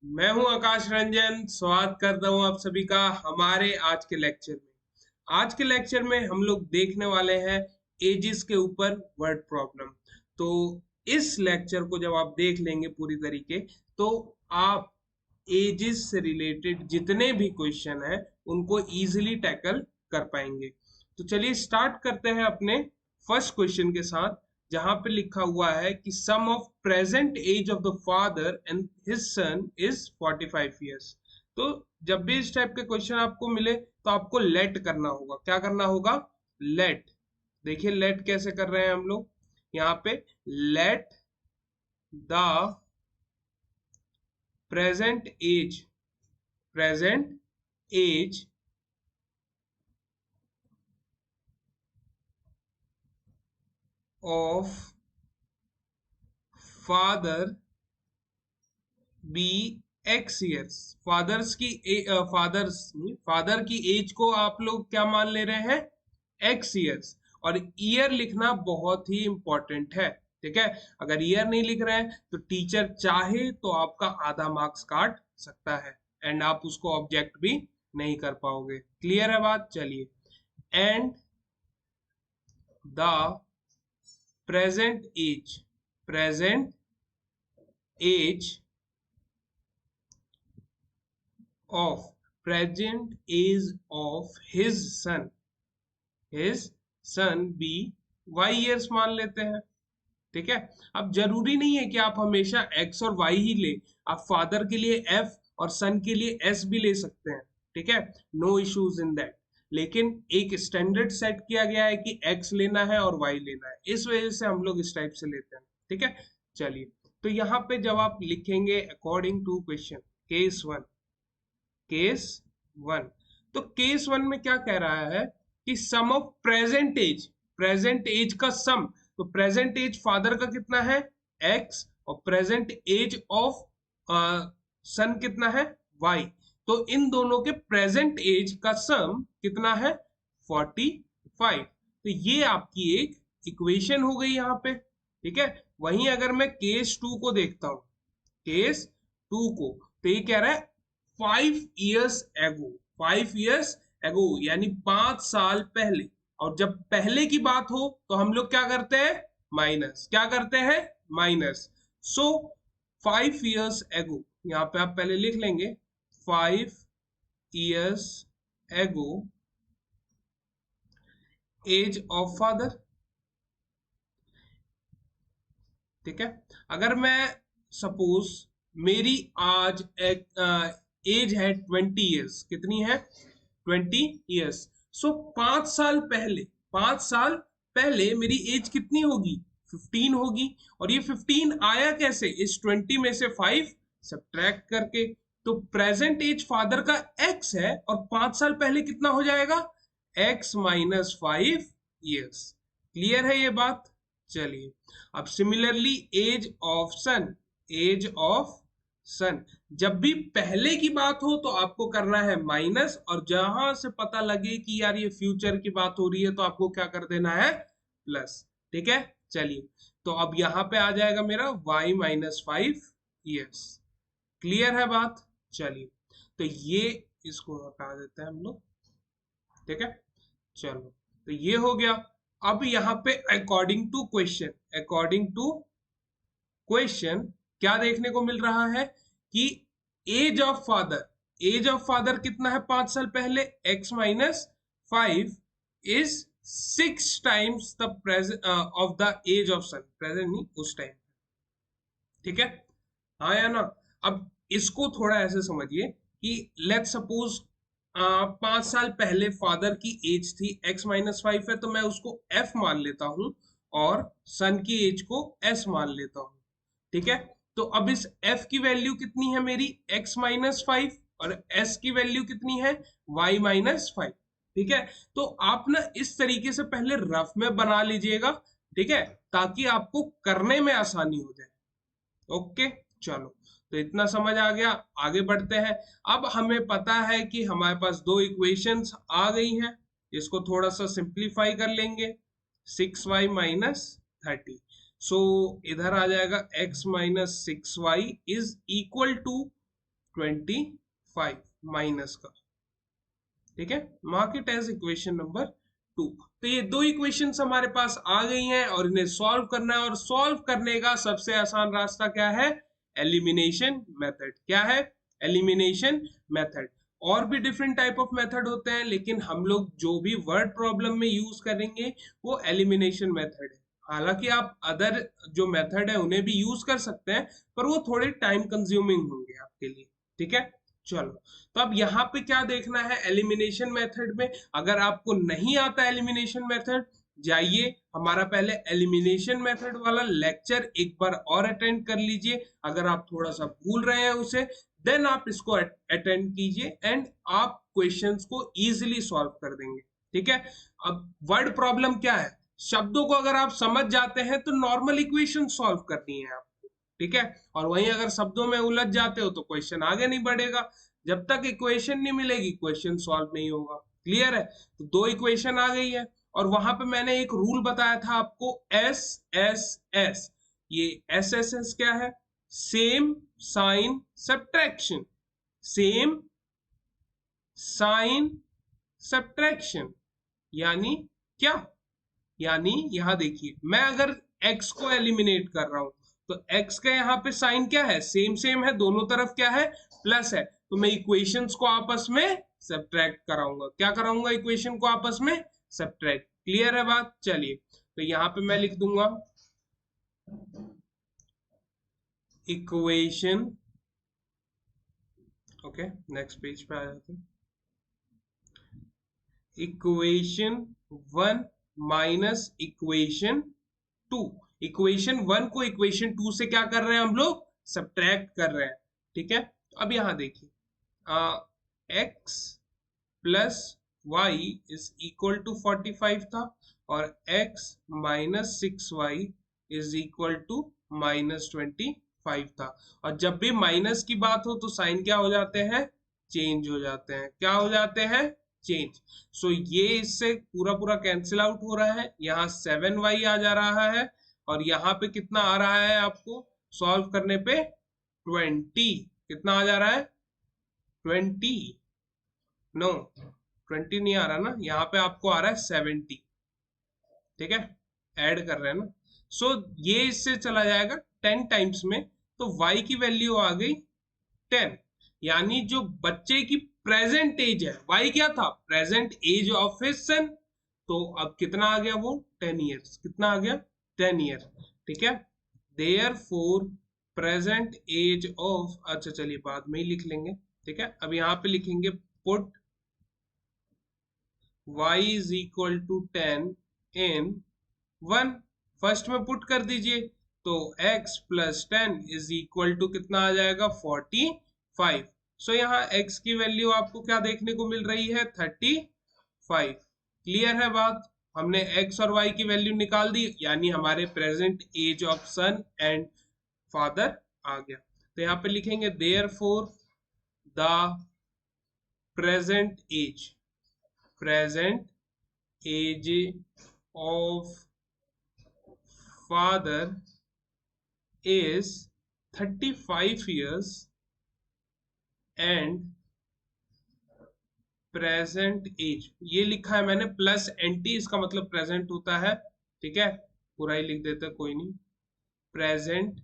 मैं हूं आकाश रंजन। स्वागत करता हूं आप सभी का हमारे आज के लेक्चर में। आज के लेक्चर में हम लोग देखने वाले हैं एजिस के ऊपर वर्ड प्रॉब्लम। तो इस लेक्चर को जब आप देख लेंगे पूरी तरीके, तो आप एजिस से रिलेटेड जितने भी क्वेश्चन हैं उनको इजीली टैकल कर पाएंगे। तो चलिए स्टार्ट करते हैं अपने फर्स्ट क्वेश्चन के साथ, जहां पे लिखा हुआ है कि sum of present age of the father and his son is 45 years. तो जब भी इस टाइप के क्वेश्चन आपको मिले तो आपको लेट करना होगा। क्या करना होगा? लेट। देखिए लेट कैसे कर रहे हैं हम लोग यहाँ पे। Let the present age, present age of father be X years. Father's की फादर की एज को आप लोग क्या मान ले रहे हैं? X years. और ईयर लिखना बहुत ही इंपॉर्टेंट है, ठीक है। अगर ईयर नहीं लिख रहे हैं तो टीचर चाहे तो आपका आधा मार्क्स काट सकता है एंड आप उसको ऑब्जेक्ट भी नहीं कर पाओगे। क्लियर है बात? चलिए। And the present age, present age of present age of his son be y years मान लेते हैं, ठीक है। अब जरूरी नहीं है कि आप हमेशा x और y ही ले, आप फादर के लिए f और सन के लिए s भी ले सकते हैं, ठीक है। No issues in that. लेकिन एक स्टैंडर्ड सेट किया गया है कि x लेना है और y लेना है, इस वजह से हम लोग इस टाइप से लेते हैं, ठीक है। चलिए, तो यहाँ पे जब आप लिखेंगे according to question case one, case one, तो केस वन में क्या कह रहा है कि sum of present age, present age का सम। तो प्रेजेंट एज फादर का कितना है? एक्स। और प्रेजेंट एज ऑफ सन कितना है? वाई। तो इन दोनों के प्रेजेंट एज का सम कितना है? 45। तो ये आपकी एक इक्वेशन हो गई यहाँ पे, ठीक है। वहीं अगर मैं केस टू को देखता हूं, केस टू को, तो ये कह रहा है 5 years एगो, 5 years एगो यानी 5 साल पहले। और जब पहले की बात हो तो हम लोग क्या करते हैं? माइनस। क्या करते हैं? माइनस। सो 5 years एगो, यहाँ पे आप पहले लिख लेंगे 5 years ago age of father, ठीक है। अगर मैं सपोज मेरी आज एज है 20 years, कितनी है? 20 years। सो 5 साल पहले, 5 साल पहले मेरी एज कितनी होगी? 15 होगी। और ये 15 आया कैसे? इस 20 में से 5 सब्ट्रैक्ट करके। तो प्रेजेंट एज फादर का x है और 5 साल पहले कितना हो जाएगा? x - 5 years। क्लियर है ये बात? चलिए, अब similarly age of son, age of son, जब भी पहले की बात हो तो आपको करना है माइनस, और जहां से पता लगे कि यार ये फ्यूचर की बात हो रही है तो आपको क्या कर देना है? प्लस, ठीक है। चलिए, तो अब यहां पे आ जाएगा मेरा y - 5 years। क्लियर है बात? चलिए, तो ये इसको हटा देते हैं हम लोग, ठीक है। चलो, तो ये हो गया। अब यहाँ पे according to question, according to question क्या देखने को मिल रहा है कि age of father, age of father कितना है 5 साल पहले? x - 5 is 6 times the present of the age of son. Present नहीं, उस टाइम, ठीक है। हाँ या ना? अब इसको थोड़ा ऐसे समझिए कि लेट सपोज 5 साल पहले फादर की एज थी x - 5 है, तो मैं उसको f मान लेता हूं और सन की एज को s मान लेता हूं, ठीक है। तो अब इस f की वैल्यू कितनी है मेरी? x - 5। और s की वैल्यू कितनी है? y - 5, ठीक है। तो आप ना इस तरीके से पहले रफ में बना लीजिएगा, ठीक है, ताकि आपको करने में आसानी हो जाए। ओके, चलो, तो इतना समझ आ गया। आगे बढ़ते हैं। अब हमें पता है कि हमारे पास दो इक्वेशंस आ गई हैं, इसको थोड़ा सा सिंप्लीफाई कर लेंगे। 6y - 30। सो इधर आ जाएगा x - 6y is equal to 25 minus का, ठीक है। Mark it as equation number 2। तो ये दो इक्वेशंस हमारे पास आ गई हैं और इन्हें सॉल्व करना है, और सॉल्व करने का सबसे आसान रास्ता क्या है? Elimination method. क्या है? Elimination method. और भी डिफरेंट टाइप ऑफ मेथड होते हैं, लेकिन हम लोग जो भी वर्ड प्रॉब्लम में यूज करेंगे वो एलिमिनेशन मेथड है। हालांकि आप अदर जो मेथड है उन्हें भी यूज कर सकते हैं, पर वो थोड़े टाइम कंज्यूमिंग होंगे आपके लिए, ठीक है। चलो, तो अब यहाँ पे क्या देखना है एलिमिनेशन मेथड में? अगर आपको नहीं आता एलिमिनेशन मेथड, जाइए हमारा पहले एलिमिनेशन मेथड वाला लेक्चर एक बार और अटेंड कर लीजिए। अगर आप थोड़ा सा भूल रहे हैं उसे, देन आप इसको अटेंड कीजिए एंड आप क्वेश्चंस को इजीली सॉल्व कर देंगे, ठीक है। अब वर्ड प्रॉब्लम क्या है? शब्दों को अगर आप समझ जाते हैं तो नॉर्मल इक्वेशन सॉल्व करनी है आपको, ठीक है। और वहीं अगर शब्दों में उलझ जाते हो तो क्वेश्चन आगे नहीं बढ़ेगा। जब तक इक्वेशन नहीं मिलेगी क्वेश्चन सॉल्व नहीं होगा। क्लियर है? तो दो इक्वेशन आ गई है, और वहां पे मैंने एक रूल बताया था आपको, एस एस एस। ये एस एस एस क्या है? Same sign subtraction. Same sign subtraction यानी क्या? यानी यहां देखिए, मैं अगर x को एलिमिनेट कर रहा हूं तो x का यहाँ पे साइन क्या है? सेम सेम है, दोनों तरफ क्या है? प्लस है। तो मैं इक्वेशंस को आपस में सब्ट्रैक्ट कराऊंगा। क्या कराऊंगा? इक्वेशन को आपस में सब्ट्रैक्ट। क्लियर है बात? चलिए, तो यहाँ पे मैं लिख दूंगा इक्वेशन। ओके, नेक्स्ट पेज पे आ जाते हैं। Equation 1 minus equation 2। इक्वेशन 1 को इक्वेशन 2 से क्या कर रहे हैं हम लोग? सब्ट्रैक्ट कर रहे हैं, ठीक है। अब यहां देखिए, x plus Y is equal to 45 था, और x minus 6y is equal to minus 25 था। और जब भी माइनस की बात हो तो साइन क्या हो जाते हैं? चेंज हो जाते हैं। क्या हो जाते हैं? चेंज। सो ये इससे पूरा पूरा कैंसिल आउट हो रहा है, यहाँ 7y आ जा रहा है, और यहाँ पे कितना आ रहा है आपको सॉल्व करने पे? 20। कितना आ जा रहा है? 20। नो, 20 नहीं आ रहा ना, यहाँ पे आपको आ रहा है 70, ठीक है। ऐड कर रहे हैं ना। सो ये इससे चला जाएगा 10 टाइम्स में, तो y की वैल्यू आ गई 10। यानी जो बच्चे की प्रेजेंट एज है, y क्या था? Present age of his son. तो अब कितना आ गया वो? 10 ईयर्स। कितना आ गया? 10 ईयर, ठीक है। Therefore present age of, अच्छा चलिए बाद में ही लिख लेंगे, ठीक है। अब यहाँ पे लिखेंगे put y is equal to 10 in 1। First में पुट कर दीजिए, तो x plus 10 is equal to कितना आ जाएगा? 45। सो यहाँ x की वैल्यू आपको क्या देखने को मिल रही है? 35। क्लियर है बात? हमने x और y की वैल्यू निकाल दी, यानी हमारे present age of son and father आ गया। तो यहाँ पे लिखेंगे therefore the present age of father is 35 years and present age, ये लिखा है मैंने प्लस एनटी, इसका मतलब प्रेजेंट होता है, ठीक है। पूरा ही लिख देते, कोई नहीं। Present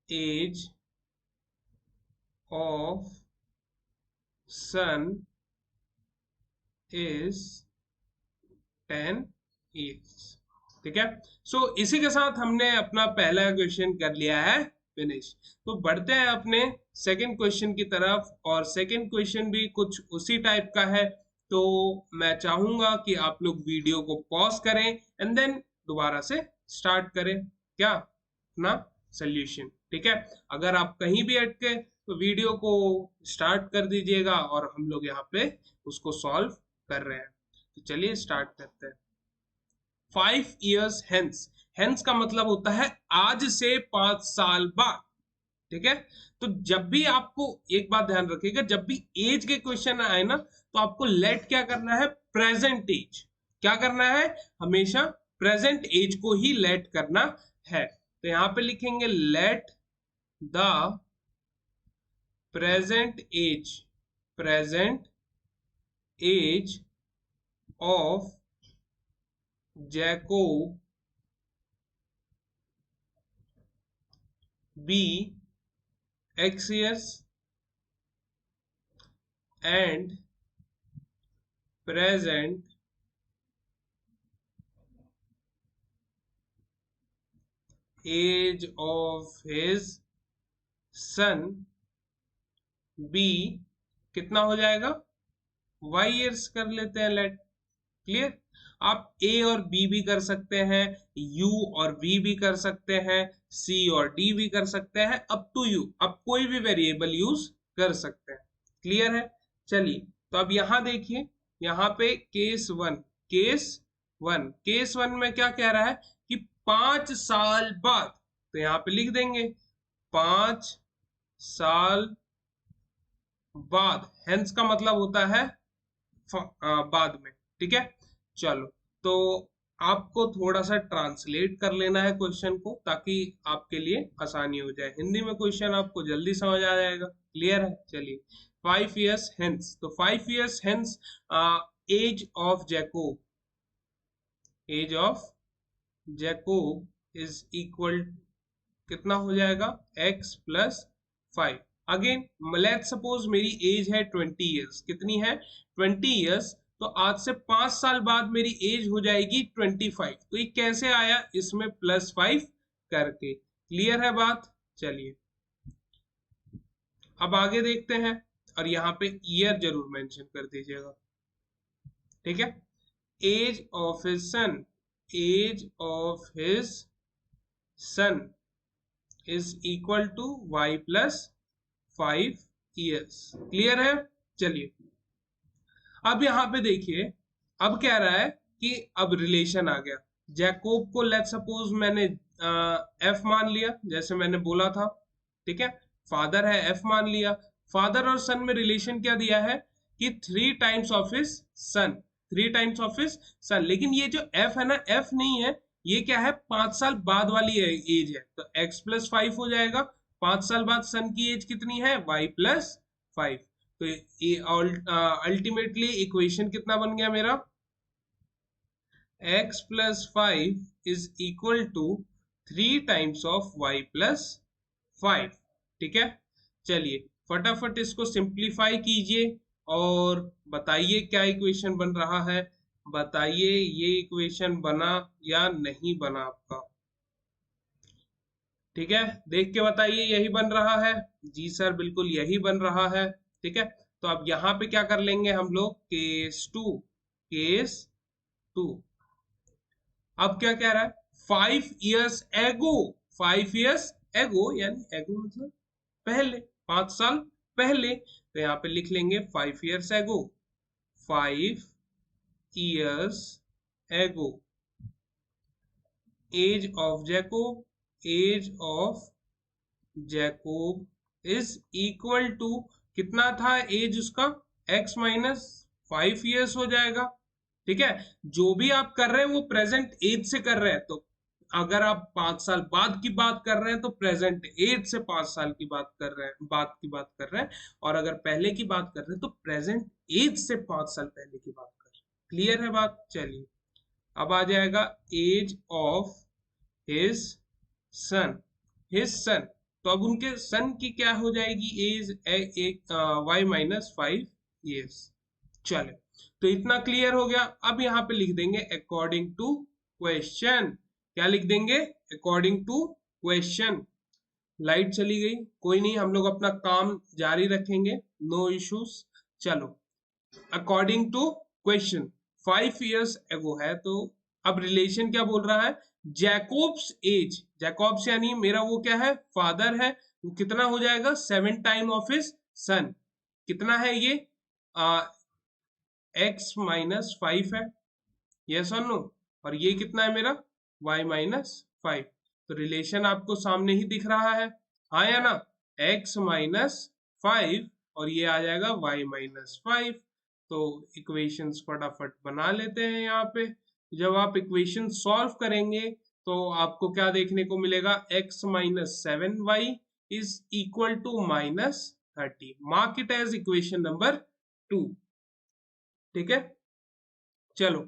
age of son is 10 years, ठीक है। सो इसी के साथ हमने अपना पहला क्वेश्चन कर लिया है फिनिश। तो बढ़ते हैं अपने सेकंड क्वेश्चन की तरफ, और सेकंड क्वेश्चन भी कुछ उसी टाइप का है। तो मैं चाहूंगा कि आप लोग वीडियो को पॉज करें एंड देन दोबारा से स्टार्ट करें क्या अपना सोल्यूशन, ठीक है। अगर आप कहीं भी अटके तो वीडियो को स्टार्ट कर दीजिएगा, और हम लोग यहाँ पे उसको सॉल्व कर रहे हैं। तो चलिए स्टार्ट करते हैं। 5 years hence, hence का मतलब होता है आज से 5 साल बाद, ठीक है। तो जब भी आपको एक बात ध्यान रखिएगा, जब भी एज के क्वेश्चन आए ना, तो आपको लेट क्या करना है? Present age. क्या करना है? हमेशा प्रेजेंट एज को ही लेट करना है। तो यहां पे लिखेंगे let the present age of Jacob be x years and present age of his son b कितना हो जाएगा y years कर लेते हैं लेट क्लियर। आप a और b भी कर सकते हैं, u और v भी कर सकते हैं, c और d भी कर सकते हैं, अप टू यू, आप कोई भी वेरिएबल यूज कर सकते हैं। क्लियर है। चलिए तो अब यहां देखिए, यहाँ पे केस वन में क्या कह रहा है कि 5 साल बाद, तो यहाँ पे लिख देंगे 5 साल बाद, हेंस का मतलब होता है बाद में। ठीक है, चलो तो आपको थोड़ा सा ट्रांसलेट कर लेना है क्वेश्चन को, ताकि आपके लिए आसानी हो जाए। हिंदी में क्वेश्चन आपको जल्दी समझ आ जाएगा। क्लियर है। चलिए 5 years हेंस, तो 5 years hence age of Jacob is equal, कितना हो जाएगा x plus 5। Again let's suppose मेरी एज है 20 years, कितनी है 20 years, तो आज से 5 साल बाद मेरी एज हो जाएगी 25। तो ये कैसे आया, इसमें +5 करके। क्लियर है बात। चलिए अब आगे देखते हैं, और यहाँ पे ईयर जरूर मेंशन कर दीजिएगा। ठीक है, age of his son, age of his son is equal to y plus 5 years। Clear है। चलिए अब यहां पे देखिए, अब कह रहा है कि अब रिलेशन आ गया। जैकोब को लेट सपोज मैंने एफ मान लिया, जैसे मैंने बोला था। ठीक है, फादर है एफ मान लिया। फादर और सन में रिलेशन क्या दिया है कि 3 times of his sun, 3 times of his सन। लेकिन ये जो एफ है ना, एफ नहीं है, ये क्या है 5 साल बाद वाली एज है, तो x प्लस 5 हो जाएगा। 5 साल बाद सन की एज कितनी है y प्लस 5। तो ये अल्टीमेटली इक्वेशन कितना बन गया मेरा, x plus 5 is equal to 3 times of y plus 5। ठीक है, चलिए फटाफट इसको सिंप्लीफाई कीजिए और बताइए क्या इक्वेशन बन रहा है। बताइए ये इक्वेशन बना या नहीं बना आपका। ठीक है, देख के बताइए यही बन रहा है। जी सर बिल्कुल यही बन रहा है। ठीक है, तो अब यहाँ पे क्या कर लेंगे हम लोग, केस टू। अब क्या कह रहा है, 5 years एगो, 5 years एगो यानी एगो मतलब पहले, 5 साल पहले। तो यहाँ पे लिख लेंगे 5 years एगो, 5 years ago age of Jacob, age of Jacob is equal to, कितना था एज उसका, x माइनस 5 years हो जाएगा। ठीक है, जो भी आप कर रहे हैं वो प्रेजेंट एज से कर रहे हैं, तो अगर आप 5 साल बाद की बात कर रहे हैं तो प्रेजेंट एज से 5 साल की बात कर रहे हैं, और अगर पहले की बात कर रहे हैं तो प्रेजेंट एज से 5 साल पहले की बात कर रहे हैं। क्लियर है बात। चलिए अब आ जाएगा एज ऑफ हिज सन, तो अब उनके सन की क्या हो जाएगी एज, एक y माइनस 5 years। चले तो इतना क्लियर हो गया। अब यहाँ पे लिख देंगे अकॉर्डिंग टू क्वेश्चन। क्या लिख देंगे, अकॉर्डिंग टू क्वेश्चन। लाइट चली गई, कोई नहीं, हम लोग अपना काम जारी रखेंगे, नो इश्यूज। चलो अकॉर्डिंग टू क्वेश्चन 5 years एगो है, तो अब रिलेशन क्या बोल रहा है, जैकोब्स एज, जैकोब्स यानी मेरा वो क्या है फादर है, वो कितना हो जाएगा 7 times ऑफ हिज सन। कितना है ये, x माइनस 5 है, यस और नो, और ये कितना है मेरा y माइनस 5। तो रिलेशन आपको सामने ही दिख रहा है, हाँ या ना, x माइनस 5 और ये आ जाएगा y माइनस 5। तो इक्वेशंस फटाफट बना लेते हैं। यहाँ पे जब आप इक्वेशन सॉल्व करेंगे तो आपको क्या देखने को मिलेगा, x minus 7y is equal to minus 30, mark it as equation number 2। ठीक है, चलो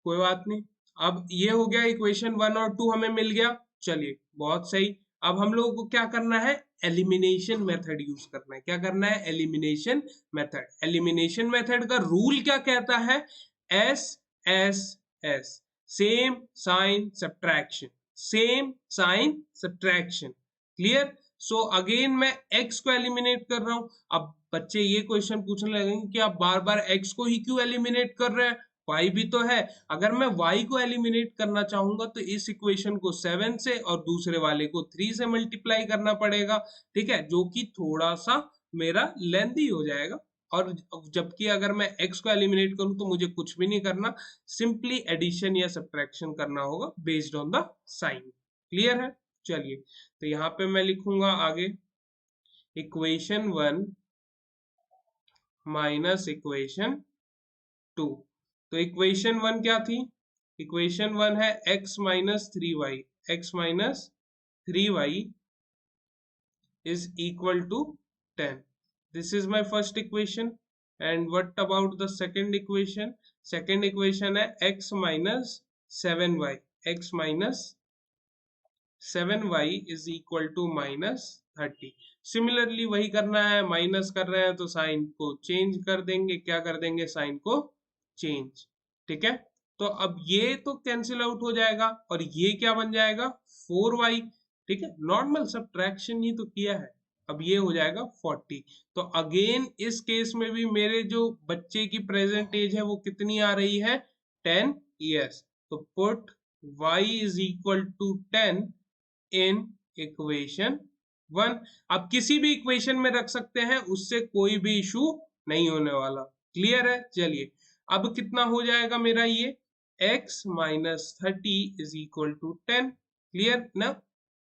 कोई बात नहीं। अब ये हो गया, इक्वेशन 1 और 2 हमें मिल गया। चलिए बहुत सही। अब हम लोगों को क्या करना है, एलिमिनेशन मेथड यूज करना है। क्या करना है, एलिमिनेशन मेथड। एलिमिनेशन मेथड का रूल क्या कहता है, S S S, same sign subtraction, same sign subtraction. Clear. So again मैं x को एलिमिनेट कर रहा हूं। अब बच्चे ये क्वेश्चन पूछने लगेंगे कि आप बार बार x को ही क्यों एलिमिनेट कर रहे हैं, y भी तो है। अगर मैं y को एलिमिनेट करना चाहूंगा तो इस इक्वेशन को 7 से और दूसरे वाले को 3 से मल्टीप्लाई करना पड़ेगा। ठीक है, जो कि थोड़ा सा मेरा लेंथी हो जाएगा। और जबकि अगर मैं x को एलिमिनेट करूं तो मुझे कुछ भी नहीं करना, सिंपली एडिशन या सब्ट्रैक्शन करना होगा based on the sign. Clear है। चलिए, तो यहाँ पे मैं लिखूंगा आगे, इक्वेशन 1 माइनस इक्वेशन 2। तो इक्वेशन 1 क्या थी, इक्वेशन 1 है x minus 3y, x minus 3y is equal to 10. This is my first equation. And what about the second equation? Second equation है x minus 7y, x minus 7y is equal to minus 30। Similarly वही करना है, minus कर रहे हैं तो sign को change कर देंगे। क्या कर देंगे, साइन को चेंज। ठीक है, तो अब ये तो कैंसिल आउट हो जाएगा और ये क्या बन जाएगा, 4y। ठीक है, नॉर्मल सब्ट्रैक्शन ही तो किया है। अब ये हो जाएगा 40। तो अगेन इस केस में भी मेरे जो बच्चे की प्रेजेंट एज है वो कितनी आ रही है, 10 ईयर्स। तो put y is equal to 10 in equation 1। आप किसी भी इक्वेशन में रख सकते हैं, उससे कोई भी इशू नहीं होने वाला। क्लियर है। चलिए, अब कितना हो जाएगा मेरा ये, x minus 30 is equal to 10। Clear ना।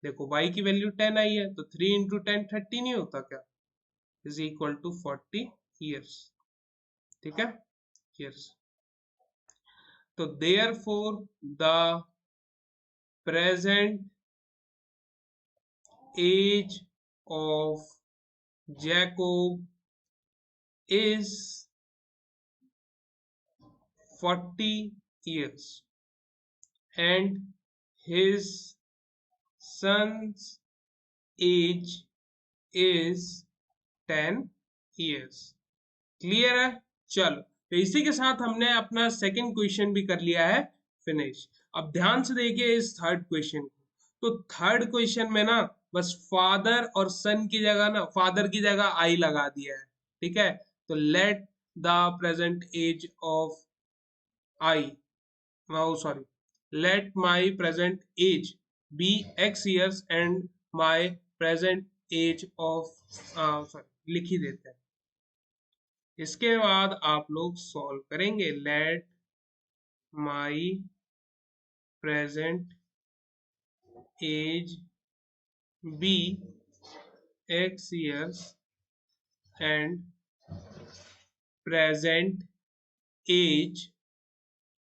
देखो y की वैल्यू 10 आई है, तो 3 इंटू 10 30 नहीं होता क्या, इज इक्वल टू 40 ईयर्स। ठीक है, ईयर्स। तो therefore the present age of Jacob is 40 years and his son's age is 10 years। Clear है। चलो, तो इसी के साथ हमने अपना सेकंड क्वेश्चन भी कर लिया है फिनिश। अब ध्यान से देखिए इस थर्ड क्वेश्चन को। तो थर्ड क्वेश्चन में ना बस फादर और सन की जगह ना, फादर की जगह आई लगा दिया है। ठीक है, तो let the present age of I, sorry, let my present age be x years and my present age of, sorry लिख ही देते हैं। इसके बाद आप लोग सॉल्व करेंगे, let my present age be x years and present age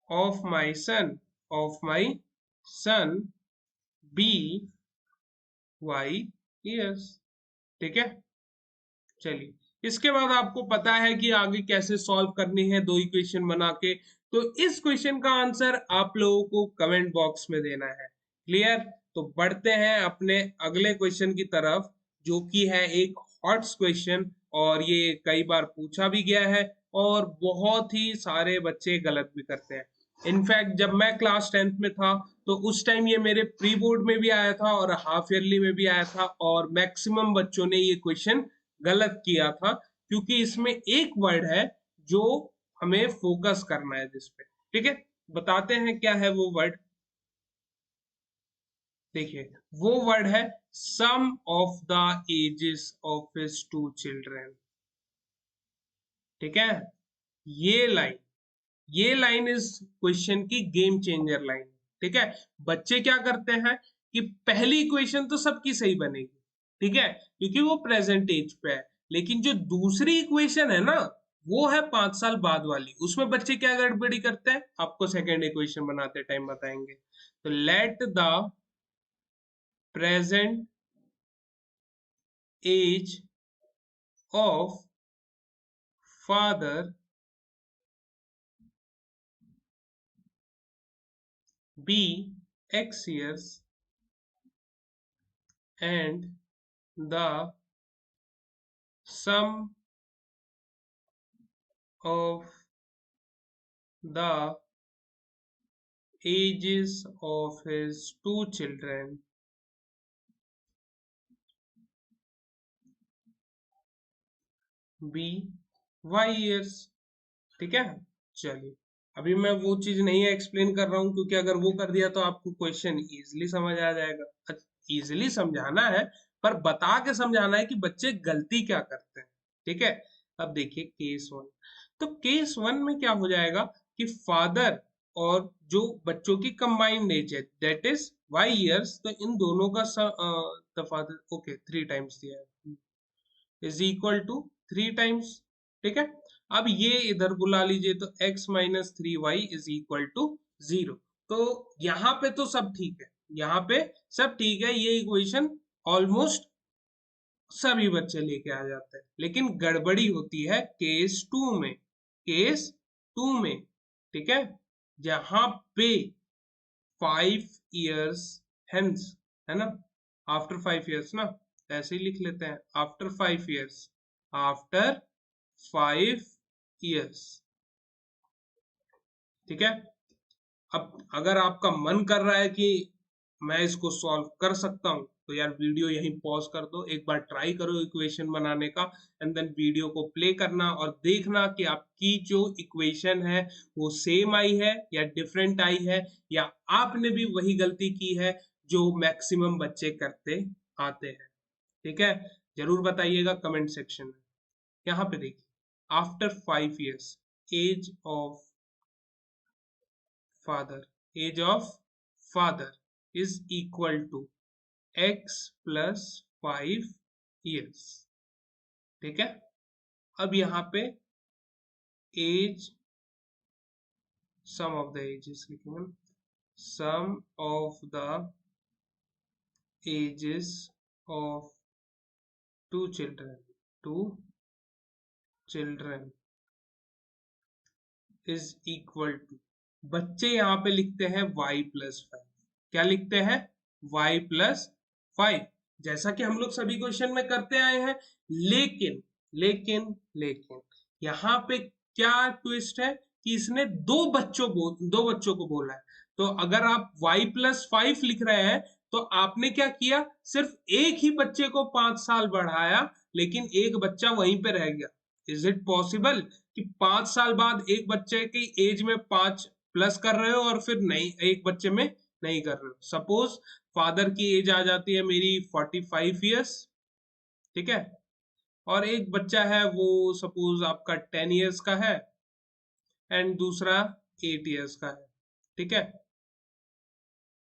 of my son be y years। ठीक है, चलिए इसके बाद आपको पता है कि आगे कैसे सॉल्व करनी है दो इक्वेशन बना के। तो इस क्वेश्चन का आंसर आप लोगों को कमेंट बॉक्स में देना है। क्लियर। तो बढ़ते हैं अपने अगले क्वेश्चन की तरफ, जो कि है एक हॉट्स क्वेश्चन, और ये कई बार पूछा भी गया है और बहुत ही सारे बच्चे गलत भी करते हैं। इनफैक्ट जब मैं क्लास 10th में था तो उस टाइम ये मेरे प्री बोर्ड में भी आया था और हाफ ईयरली में भी आया था, और मैक्सिमम बच्चों ने ये क्वेश्चन गलत किया था, क्योंकि इसमें एक वर्ड है जो हमें फोकस करना है जिस पे। ठीक है, बताते हैं क्या है वो वर्ड। देखिए, वो वर्ड है sum of the ages of his two children. ठीक है, ये लाइन, ये लाइन इस क्वेश्चन की गेम चेंजर लाइन। ठीक है, बच्चे क्या करते हैं कि पहली इक्वेशन तो सबकी सही बनेगी, ठीक है, क्योंकि वो प्रेजेंट एज पे है, लेकिन जो दूसरी इक्वेशन है ना, वो है 5 साल बाद वाली, उसमें बच्चे क्या गड़बड़ी करते हैं, आपको सेकेंड इक्वेशन बनाते टाइम बताएंगे। तो let the present age of father be x years and the sum of the ages of his two children be y years। ठीक है, चलिए अभी मैं वो चीज नहीं एक्सप्लेन कर रहा हूं, क्योंकि अगर वो कर दिया तो आपको क्वेश्चन इजीली समझ आ जाएगा। इजीली समझाना है, पर बता के समझाना है कि बच्चे गलती क्या करते हैं। ठीक है, अब देखिए केस वन। तो केस वन में क्या हो जाएगा कि फादर और जो बच्चों की कंबाइंड एज है दैट इज वाई ईयर्स, तो इन दोनों का द फादर ओके 3 टाइम्स दिया है इज इक्वल टू 3 टाइम्स। ठीक है, अब ये इधर बुला लीजिए तो x minus 3y is equal to 0। तो यहाँ पे तो सब ठीक है, यहाँ पे सब ठीक है, ये इक्वेशन ऑलमोस्ट सभी बच्चे लेके आ जाते हैं। लेकिन गड़बड़ी होती है केस टू में, केस टू में। ठीक है, जहां पे 5 years हेंस, है ना, आफ्टर 5 years ना, ऐसे ही लिख लेते हैं आफ्टर 5 years, आफ्टर 5 years। ठीक है, अब अगर आपका मन कर रहा है कि मैं इसको सॉल्व कर सकता हूं, तो यार वीडियो यहीं पॉज कर दो, एक बार ट्राई करो इक्वेशन बनाने का, एंड देन वीडियो को प्ले करना और देखना कि आपकी जो इक्वेशन है वो सेम आई है या डिफरेंट आई है, या आपने भी वही गलती की है जो मैक्सिमम बच्चे करते आते हैं। ठीक है, जरूर बताइएगा कमेंट सेक्शन में। यहाँ पे देखिए, after 5 years age of father, age of father is equal to x plus 5 years। ठीक है, अब यहाँ पे age, sum of the ages लिखेंगे, sum of the ages of two children, two children is equal to, बच्चे यहाँ पे लिखते हैं y+5। क्या लिखते हैं? y+5, जैसा कि हम लोग सभी क्वेश्चन में करते आए हैं। लेकिन लेकिन यहाँ पे क्या ट्विस्ट है कि इसने दो बच्चों को बोला है। तो अगर आप y+5 लिख रहे हैं तो आपने क्या किया, सिर्फ एक ही बच्चे को 5 साल बढ़ाया, लेकिन एक बच्चा वहीं पे रह गया। इज इट पॉसिबल कि 5 साल बाद एक बच्चे की एज में 5 प्लस कर रहे हो और फिर नहीं एक बच्चे में नहीं कर रहे हो? सपोज फादर की एज आ जाती है मेरी 45 years, ठीक है, और एक बच्चा है वो सपोज आपका 10 years का है एंड दूसरा 8 years का है। ठीक है,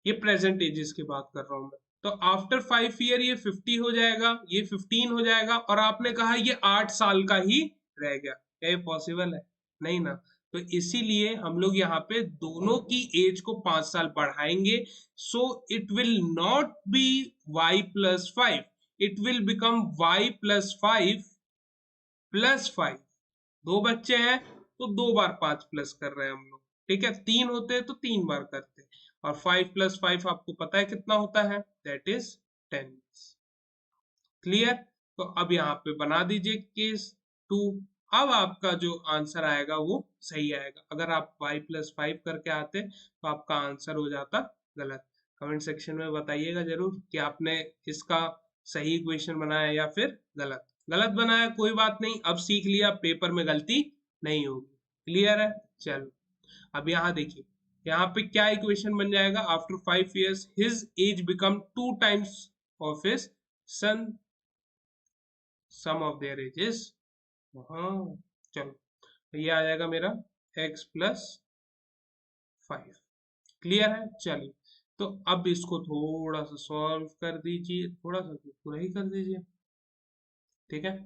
ये प्रेजेंट एजेस की बात कर रहा हूं मैं। तो आफ्टर 5 year ये 50 हो जाएगा, ये 15 हो जाएगा, और आपने कहा ये 8 साल का ही रह गया। क्या ये पॉसिबल है? नहीं ना। तो इसीलिए हम लोग यहाँ पे दोनों की एज को 5 साल बढ़ाएंगे। So it will not be y+5, it will become y+5+5। दो बच्चे हैं तो 2 बार 5 प्लस कर रहे हैं हम लोग। ठीक है, 3 होते हैं तो 3 बार करते हैं, और 5+5 आपको पता है कितना होता है, दैट इज 10। क्लियर? तो अब यहाँ पे बना दीजिए केस टू। अब आपका जो आंसर आएगा वो सही आएगा। अगर आप y+5 करके आते तो आपका आंसर हो जाता गलत। कमेंट सेक्शन में बताइएगा जरूर कि आपने इसका सही इक्वेशन बनाया या फिर गलत। गलत बनाया कोई बात नहीं, अब सीख लिया, पेपर में गलती नहीं होगी। क्लियर है? चलो अब यहाँ देखिए, यहाँ पे क्या इक्वेशन बन जाएगा, after 5 years his age become 2 times of his son, sum of their ages. हाँ, चलो तो ये आ जाएगा मेरा x+5। क्लियर है? चलिए तो अब इसको थोड़ा सा सॉल्व कर दीजिए, थोड़ा सा पूरा ही कर दीजिए। ठीक है,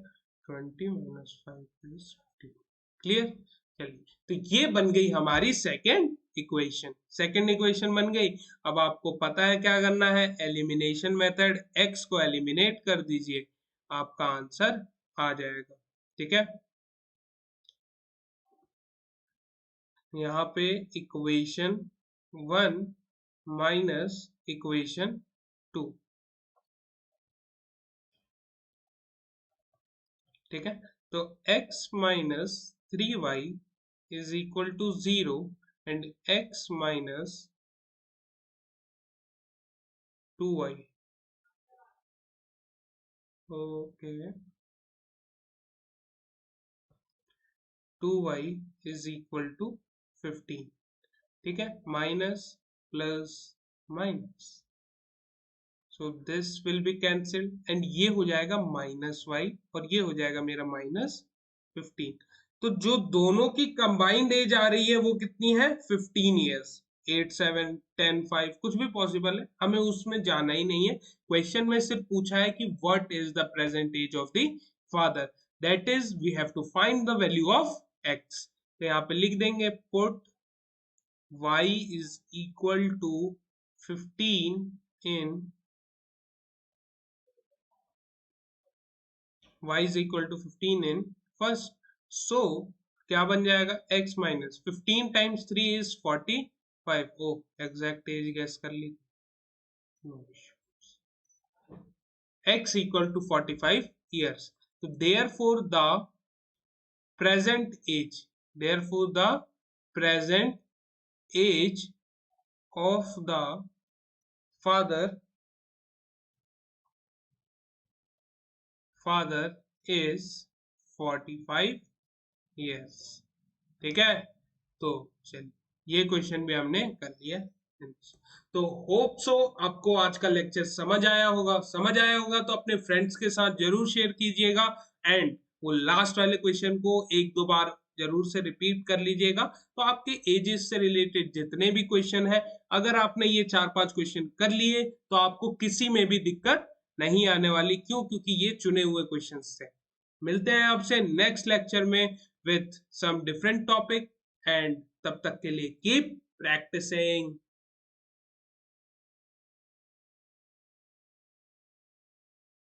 20 - 5 + 15। क्लियर? चलिए तो ये बन गई हमारी सेकेंड इक्वेशन। सेकेंड इक्वेशन बन गई। अब आपको पता है क्या करना है, एलिमिनेशन मेथड, x को एलिमिनेट कर दीजिए, आपका आंसर आ जाएगा। ठीक है, यहाँ पे इक्वेशन 1 माइनस इक्वेशन 2। ठीक है, तो x minus 3y is equal to 0 and x minus 2y। Okay, 2y is equal to 15। ठीक है, minus plus minus, so this will be cancelled and ये हो जाएगा माइनस वाई और ये हो जाएगा मेरा माइनस 15। तो जो दोनों की कंबाइंड एज आ रही है वो कितनी है, 15 ईयर्स। 8 7 10 5 कुछ भी पॉसिबल है, हमें उसमें जाना ही नहीं है। क्वेश्चन में सिर्फ पूछा है कि what is the present age of the father, that is we have to find the value of x. तो यहाँ पे लिख देंगे put y is equal to 15 in y is equal to 15 in first, so क्या बन जाएगा, x minus 15 times 3 is 45। Oh exact age guess कर ली। x equal to 45 years, so therefore the present age, therefore the present age of the father is 45 years। ठीक है, तो चलिए ये क्वेश्चन भी हमने कर लिया। तो होप सो आपको आज का लेक्चर समझ आया होगा, समझ आया होगा तो अपने फ्रेंड्स के साथ जरूर शेयर कीजिएगा एंड वो लास्ट वाले क्वेश्चन को एक दो बार जरूर से रिपीट कर लीजिएगा। तो आपके एजेस से रिलेटेड जितने भी क्वेश्चन है, अगर आपने ये 4-5 क्वेश्चन कर लिए तो आपको किसी में भी दिक्कत नहीं आने वाली। क्यों? क्योंकि ये चुने हुए क्वेश्चन से। मिलते हैं आपसे नेक्स्ट लेक्चर में with some different topic and तब तक के लिए कीप प्रैक्टिसिंग।